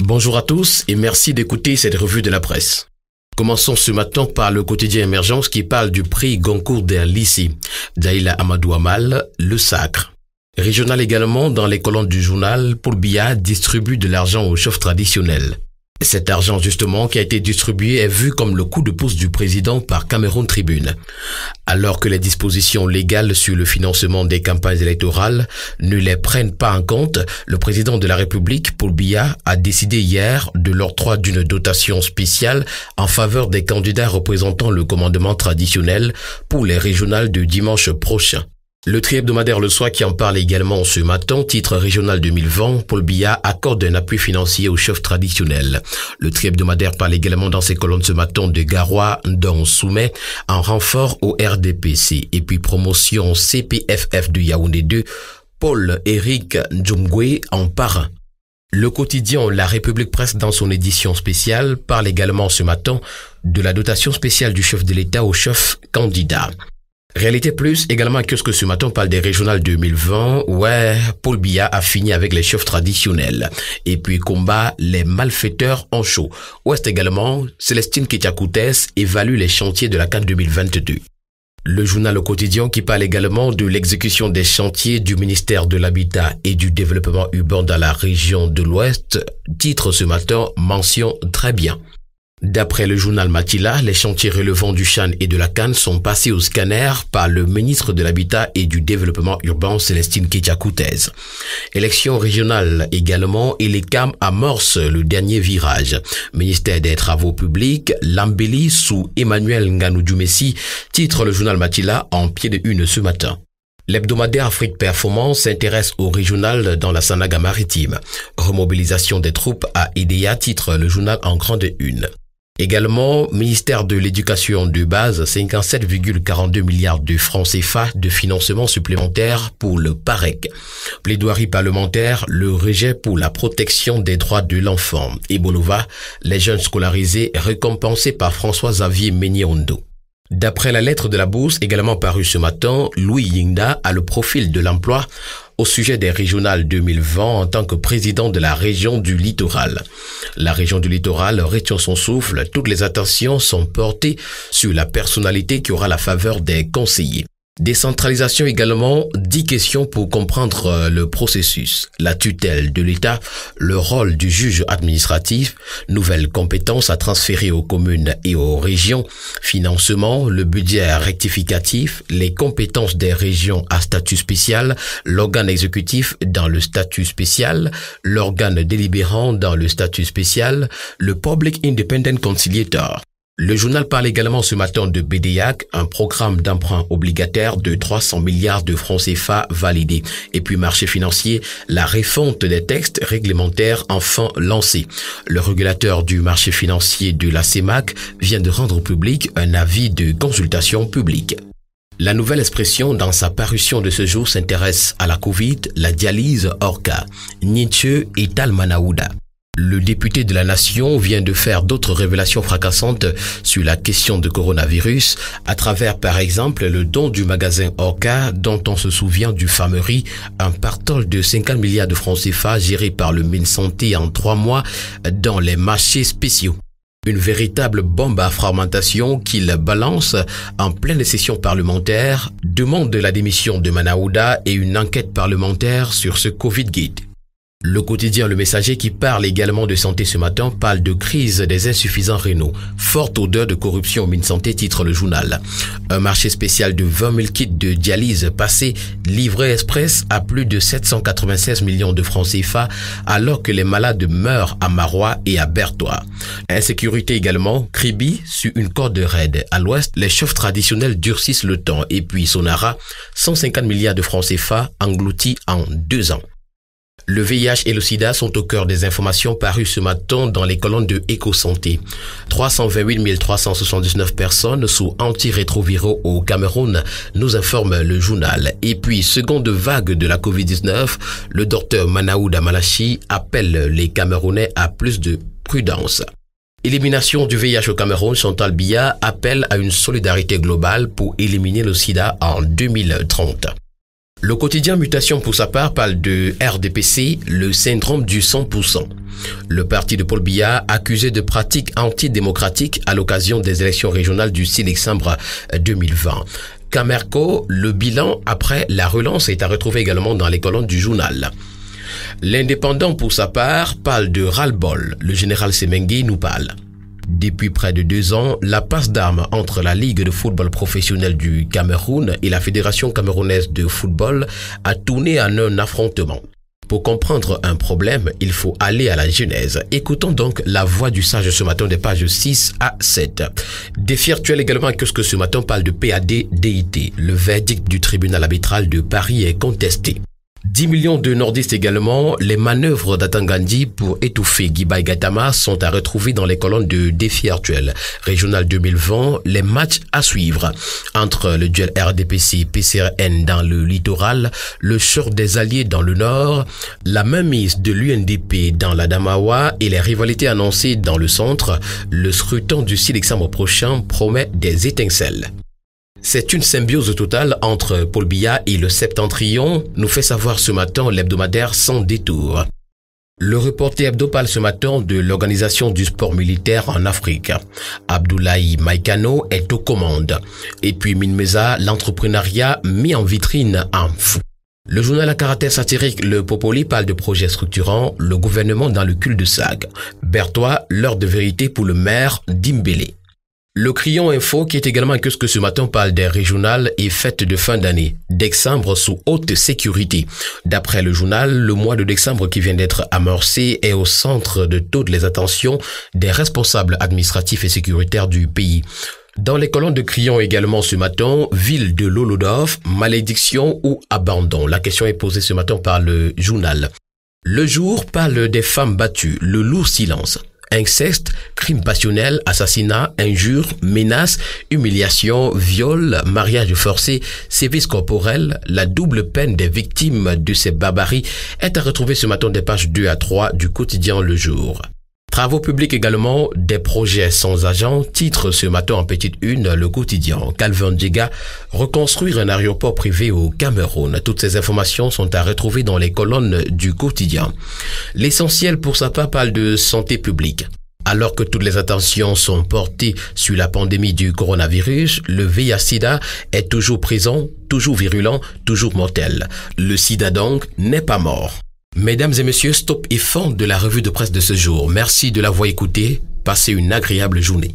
Bonjour à tous et merci d'écouter cette revue de la presse. Commençons ce matin par le quotidien Émergence qui parle du prix Goncourt d'un lycée. Daïla Amadou Amal, le sacre. Régional également dans les colonnes du journal, Paul Biya distribue de l'argent aux chefs traditionnels. Cet argent justement qui a été distribué est vu comme le coup de pouce du président par Cameroun Tribune. Alors que les dispositions légales sur le financement des campagnes électorales ne les prennent pas en compte, le président de la République, Paul Biya, a décidé hier de l'octroi d'une dotation spéciale en faveur des candidats représentant le commandement traditionnel pour les régionales de dimanche prochain. Le tri-hebdomadaire Le Soir qui en parle également ce matin, titre régional 2020, Paul Biya accorde un appui financier aux chefs traditionnels. Le tri-hebdomadaire parle également dans ses colonnes ce matin de Garoua dans Soumet en renfort au RDPC et puis promotion CPFF de Yaoundé 2, Paul-Éric Ndjoumgwe en parrain. Le quotidien La République Presse dans son édition spéciale parle également ce matin de la dotation spéciale du chef de l'État aux chefs candidats. Réalité Plus, également que ce matin parle des régionales 2020, Paul Biya a fini avec les chefs traditionnels. Et puis combat les malfaiteurs en chaud. Ouest également, Célestine Kétiakoutès évalue les chantiers de la CAN 2022. Le journal au quotidien qui parle également de l'exécution des chantiers du ministère de l'Habitat et du Développement urbain dans la région de l'Ouest, titre ce matin, mention très bien. D'après le journal Matila, les chantiers relevant du Chan et de la CAN sont passés au scanner par le ministre de l'Habitat et du Développement urbain Célestine Kétiakoutès. Élection régionale également et les CAM amorcent le dernier virage. Ministère des Travaux publics, l'embellie sous Emmanuel Nganou-Djoumessi, titre le journal Matila en pied de une ce matin. L'hebdomadaire Afrique Performance s'intéresse au régional dans la Sanaga maritime. Remobilisation des troupes à Idéa, titre le journal en grande une. Également, ministère de l'Éducation de base, 57,42 milliards de francs CFA de financement supplémentaire pour le PAREC. Plaidoirie parlementaire, le rejet pour la protection des droits de l'enfant. Et Bolova, les jeunes scolarisés récompensés par François-Xavier Ménier-Ondo. D'après la lettre de la Bourse, également parue ce matin, Louis Yinda a le profil de l'emploi au sujet des régionales 2020 en tant que président de la région du littoral. La région du littoral retient son souffle, toutes les attentions sont portées sur la personnalité qui aura la faveur des conseillers. Décentralisation également, 10 questions pour comprendre le processus, la tutelle de l'État, le rôle du juge administratif, nouvelles compétences à transférer aux communes et aux régions, financement, le budget rectificatif, les compétences des régions à statut spécial, l'organe exécutif dans le statut spécial, l'organe délibérant dans le statut spécial, le Public Independent Conciliator. Le journal parle également ce matin de BDIAC, un programme d'emprunt obligataire de 300 milliards de francs CFA validé. Et puis marché financier, la refonte des textes réglementaires enfin lancée. Le régulateur du marché financier de la CEMAC vient de rendre public un avis de consultation publique. La Nouvelle Expression, dans sa parution de ce jour, s'intéresse à la Covid, la dialyse hors cas, Nietzsche et Tal Manaouda. Le député de la Nation vient de faire d'autres révélations fracassantes sur la question de coronavirus à travers par exemple le don du magasin Orca dont on se souvient du Famerie, un partage de 50 milliards de francs CFA géré par le Minsanté en 3 mois dans les marchés spéciaux. Une véritable bombe à fragmentation qu'il balance en pleine session parlementaire, demande de la démission de Manaouda et une enquête parlementaire sur ce Covid-Gate. Le quotidien Le Messager qui parle également de santé ce matin parle de crise des insuffisants rénaux. Forte odeur de corruption au Minsanté, titre le journal. Un marché spécial de 20 000 kits de dialyse passé livré express à plus de 796 millions de francs CFA alors que les malades meurent à Marois et à Bertois. Insécurité également, Kribi sur une corde raide. À l'ouest, les chefs traditionnels durcissent le temps et puis Sonara, 150 milliards de francs CFA engloutis en 2 ans. Le VIH et le sida sont au cœur des informations parues ce matin dans les colonnes de Éco-Santé. 328 379 personnes sous antirétroviraux au Cameroun, nous informe le journal. Et puis, seconde vague de la Covid-19, le docteur Manaouda Malachi appelle les Camerounais à plus de prudence. Élimination du VIH au Cameroun, Chantal Biya appelle à une solidarité globale pour éliminer le sida en 2030. Le quotidien Mutation pour sa part parle de RDPC, le syndrome du 100%. Le parti de Paul Biya accusé de pratiques antidémocratiques à l'occasion des élections régionales du 6 décembre 2020. Camerco, le bilan après la relance est à retrouver également dans les colonnes du journal. L'Indépendant pour sa part parle de ras-le-bol. Le général Semengue nous parle. Depuis près de 2 ans, la passe d'armes entre la Ligue de football professionnel du Cameroun et la Fédération camerounaise de football a tourné en un affrontement. Pour comprendre un problème, il faut aller à la genèse. Écoutons donc la voix du sage ce matin des pages 6 à 7. Défi actuel également que ce matin parle de PAD-DIT. Le verdict du tribunal arbitral de Paris est contesté. 10 millions de nordistes également, les manœuvres d'Atangandi pour étouffer Guiba Gatama sont à retrouver dans les colonnes de Défi actuel. Régional 2020, les matchs à suivre. Entre le duel RDPC-PCRN dans le littoral, le choc des alliés dans le nord, la mainmise de l'UNDP dans la Damawa et les rivalités annoncées dans le centre, le scrutin du 6 décembre prochain promet des étincelles. C'est une symbiose totale entre Paul Biya et le Septentrion, nous fait savoir ce matin l'hebdomadaire Sans détour. Le reporter hebdo parle ce matin de l'organisation du sport militaire en Afrique. Abdoulaye Maïkano est aux commandes. Et puis Minmeza, l'entrepreneuriat mis en vitrine en fou. Le journal à caractère satirique Le Popoli parle de projets structurants, le gouvernement dans le cul-de-sac. Berthois, l'heure de vérité pour le maire d'Imbélé. Le Crayon Info, qui est également que ce matin parle des régionales et fêtes de fin d'année. Décembre sous haute sécurité. D'après le journal, le mois de décembre qui vient d'être amorcé est au centre de toutes les attentions des responsables administratifs et sécuritaires du pays. Dans les colonnes de Crayon également ce matin, ville de Lolodov, malédiction ou abandon. La question est posée ce matin par le journal. Le jour parle des femmes battues, le lourd silence. Inceste, crime passionnel, assassinat, injures, menaces, humiliation, viol, mariage forcé, sévices corporels, la double peine des victimes de ces barbaries est à retrouver ce matin des pages 2 à 3 du quotidien Le Jour. Travaux publics également, des projets sans agent, titre ce matin en petite une, le quotidien. Calvin Djega, reconstruire un aéroport privé au Cameroun. Toutes ces informations sont à retrouver dans les colonnes du quotidien. L'essentiel pour sa part parle de santé publique. Alors que toutes les attentions sont portées sur la pandémie du coronavirus, le VIH-Sida est toujours présent, toujours virulent, toujours mortel. Le sida donc n'est pas mort. Mesdames et messieurs, stop et fin de la revue de presse de ce jour. Merci de l'avoir écouté. Passez une agréable journée.